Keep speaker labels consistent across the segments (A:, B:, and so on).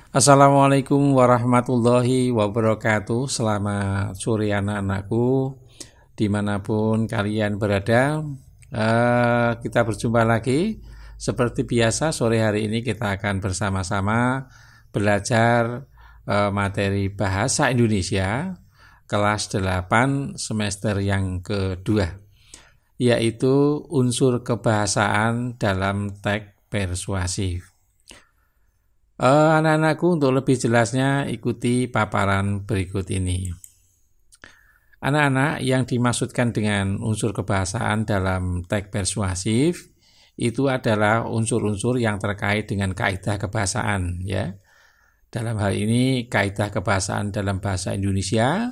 A: Assalamualaikum warahmatullahi wabarakatuh. Selamat sore anak-anakku, dimanapun kalian berada. Kita berjumpa lagi. Seperti biasa, sore hari ini kita akan bersama-sama belajar materi bahasa Indonesia kelas 8 semester yang kedua, yaitu unsur kebahasaan dalam teks persuasif. Anak-anakku, untuk lebih jelasnya ikuti paparan berikut ini. Anak-anak, yang dimaksudkan dengan unsur kebahasaan dalam teks persuasif itu adalah unsur-unsur yang terkait dengan kaidah kebahasaan, ya. Dalam hal ini kaidah kebahasaan dalam bahasa Indonesia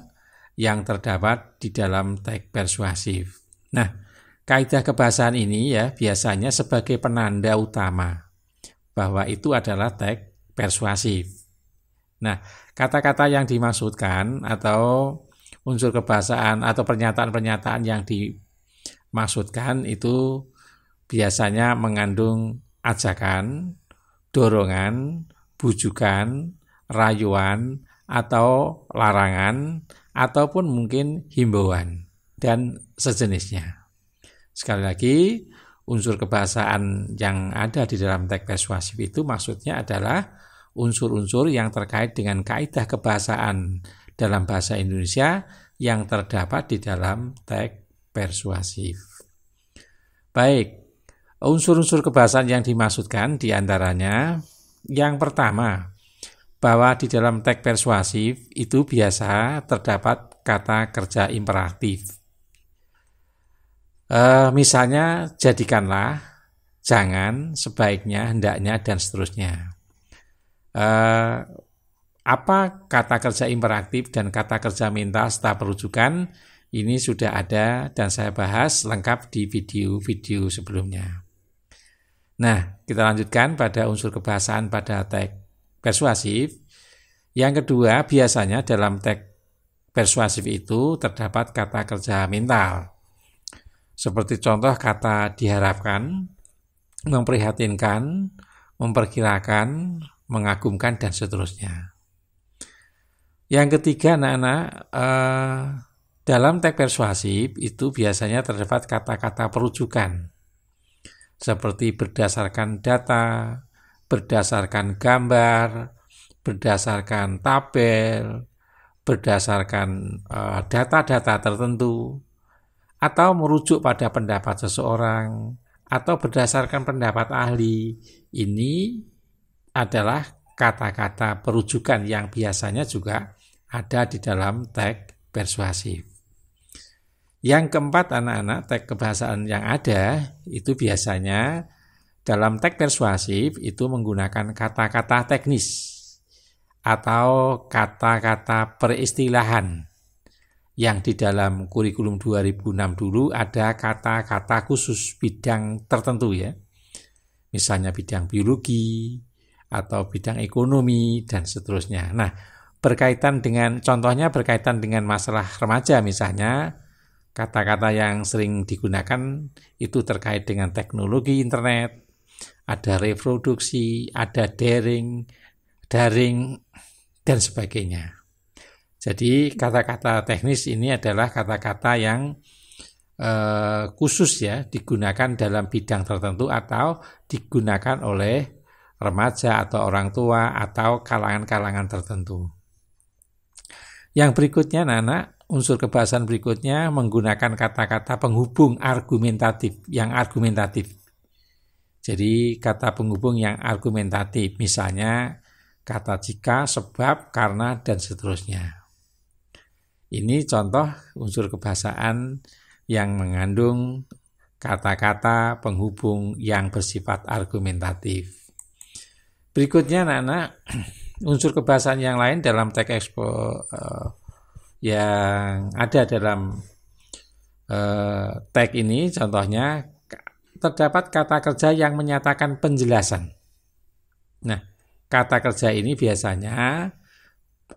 A: yang terdapat di dalam teks persuasif. Nah, kaidah kebahasaan ini ya biasanya sebagai penanda utama bahwa itu adalah teks persuasif. Nah, kata-kata yang dimaksudkan atau unsur kebahasaan atau pernyataan-pernyataan yang dimaksudkan itu biasanya mengandung ajakan, dorongan, bujukan, rayuan, atau larangan, ataupun mungkin himbauan, dan sejenisnya. Sekali lagi, unsur kebahasaan yang ada di dalam teks persuasif itu maksudnya adalah unsur-unsur yang terkait dengan kaidah kebahasaan dalam bahasa Indonesia yang terdapat di dalam teks persuasif. Baik, unsur-unsur kebahasaan yang dimaksudkan diantaranya yang pertama, bahwa di dalam teks persuasif itu biasa terdapat kata kerja imperatif. Misalnya jadikanlah, jangan, sebaiknya, hendaknya, dan seterusnya. Apa kata kerja imperatif dan kata kerja minta serta perujukan ini sudah ada dan saya bahas lengkap di video-video sebelumnya. Nah, kita lanjutkan pada unsur kebahasaan pada teks persuasif. Yang kedua, biasanya dalam teks persuasif itu terdapat kata kerja mental. Seperti contoh kata diharapkan, memprihatinkan, memperkirakan, mengagumkan, dan seterusnya. Yang ketiga, anak-anak, dalam teks persuasif itu biasanya terdapat kata-kata perujukan. Seperti berdasarkan data, berdasarkan gambar, berdasarkan tabel, berdasarkan data-data tertentu, atau merujuk pada pendapat seseorang, atau berdasarkan pendapat ahli. Ini adalah kata-kata perujukan yang biasanya juga ada di dalam teks persuasif. Yang keempat, anak-anak, teks kebahasaan yang ada itu biasanya dalam teks persuasif itu menggunakan kata-kata teknis atau kata-kata peristilahan. Yang di dalam kurikulum 2006 dulu ada kata-kata khusus bidang tertentu ya. Misalnya bidang biologi atau bidang ekonomi dan seterusnya. Nah, contohnya berkaitan dengan masalah remaja misalnya, kata-kata yang sering digunakan itu terkait dengan teknologi internet, ada reproduksi, ada daring, dan sebagainya. Jadi kata-kata teknis ini adalah kata-kata yang khusus ya, digunakan dalam bidang tertentu atau digunakan oleh remaja atau orang tua atau kalangan-kalangan tertentu. Yang berikutnya, anak-anak, unsur kebahasaan berikutnya menggunakan kata-kata penghubung argumentatif, yang argumentatif. Jadi kata penghubung yang argumentatif, misalnya kata jika, sebab, karena, dan seterusnya. Ini contoh unsur kebahasaan yang mengandung kata-kata penghubung yang bersifat argumentatif. Berikutnya, anak-anak, unsur kebahasaan yang lain dalam teks yang ada dalam teks ini, contohnya terdapat kata kerja yang menyatakan penjelasan. Nah, kata kerja ini biasanya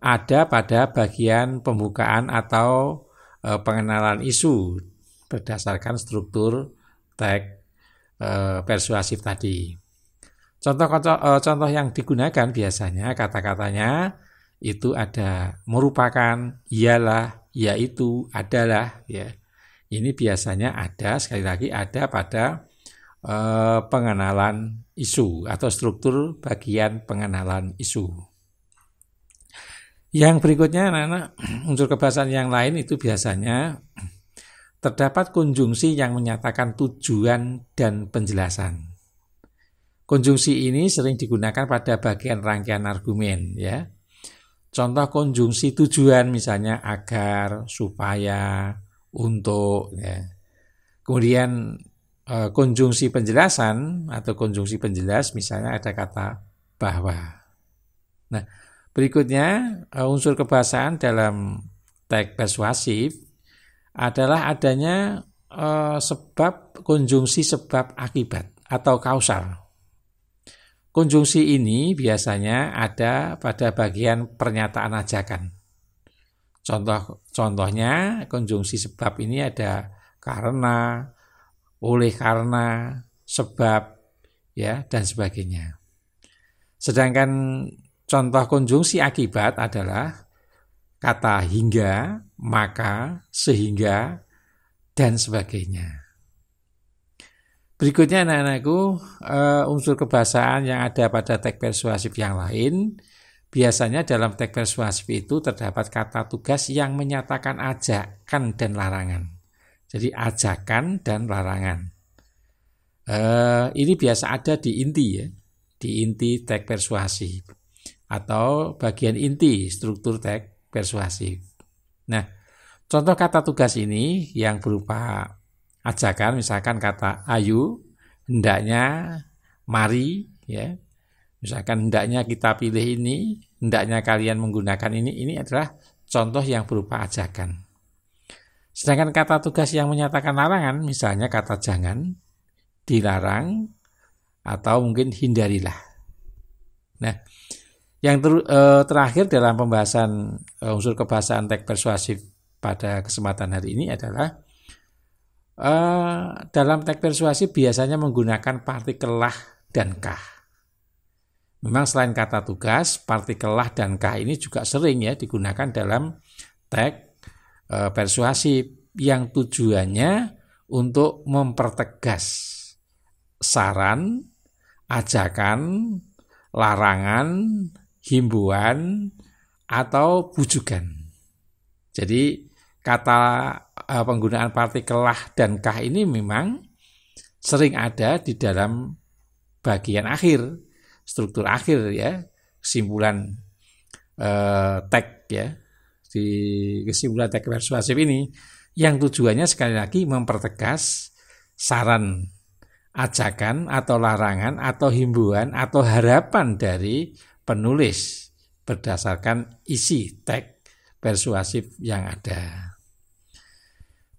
A: ada pada bagian pembukaan atau pengenalan isu berdasarkan struktur teks persuasif tadi. Contoh yang digunakan biasanya kata-katanya itu ada merupakan, ialah, yaitu, adalah, ya. Ini biasanya ada, sekali lagi ada pada pengenalan isu atau struktur bagian pengenalan isu. Yang berikutnya anak-anak, unsur kebahasaan yang lain itu biasanya terdapat konjungsi yang menyatakan tujuan dan penjelasan. Konjungsi ini sering digunakan pada bagian rangkaian argumen, ya. Contoh konjungsi tujuan misalnya agar, supaya, untuk, ya. Kemudian konjungsi penjelasan atau konjungsi penjelas misalnya ada kata bahwa. Nah, berikutnya unsur kebahasaan dalam teks persuasif adalah adanya konjungsi sebab akibat atau kausal. Konjungsi ini biasanya ada pada bagian pernyataan ajakan. Contohnya konjungsi sebab ini ada karena, oleh karena, sebab, ya, dan sebagainya. Sedangkan contoh konjungsi akibat adalah kata hingga, maka, sehingga, dan sebagainya. Berikutnya anak-anakku, unsur kebahasaan yang ada pada teks persuasif yang lain, biasanya dalam teks persuasif itu terdapat kata tugas yang menyatakan ajakan dan larangan. Jadi ajakan dan larangan. Ini biasa ada di inti, ya, di inti teks persuasif atau bagian inti struktur teks persuasif. Nah, contoh kata tugas ini yang berupa ajakan, misalkan kata ayo, hendaknya, mari, ya. Misalkan hendaknya kita pilih ini, hendaknya kalian menggunakan ini adalah contoh yang berupa ajakan. Sedangkan kata tugas yang menyatakan larangan, misalnya kata jangan, dilarang, atau mungkin hindarilah. Nah, yang terakhir dalam pembahasan unsur kebahasaan teks persuasif pada kesempatan hari ini adalah dalam teks persuasif biasanya menggunakan partikel lah dan kah. Memang selain kata tugas, partikel lah dan kah ini juga sering, ya, digunakan dalam teks persuasif yang tujuannya untuk mempertegas saran, ajakan, larangan, himbauan, atau bujukan. Jadi kata penggunaan partikel lah dan kah ini memang sering ada di dalam bagian akhir, struktur akhir, ya, kesimpulan teks, ya, di kesimpulan teks persuasif ini yang tujuannya sekali lagi mempertegas saran, ajakan atau larangan atau himbauan atau harapan dari penulis berdasarkan isi teks persuasif yang ada.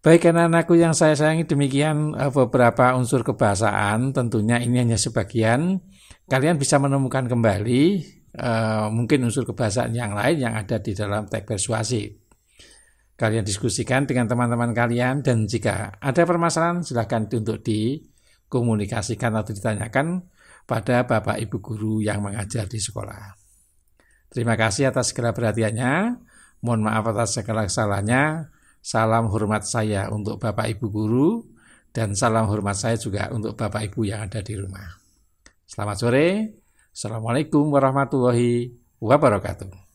A: Baik anak-anakku yang saya sayangi, demikian beberapa unsur kebahasaan. Tentunya ini hanya sebagian. Kalian bisa menemukan kembali mungkin unsur kebahasaan yang lain yang ada di dalam teks persuasif. Kalian diskusikan dengan teman-teman kalian, dan jika ada permasalahan silahkan untuk dikomunikasikan atau ditanyakan pada Bapak Ibu Guru yang mengajar di sekolah. Terima kasih atas segala perhatiannya. Mohon maaf atas segala kesalahannya. Salam hormat saya untuk Bapak Ibu Guru, dan salam hormat saya juga untuk Bapak Ibu yang ada di rumah. Selamat sore. Assalamualaikum warahmatullahi wabarakatuh.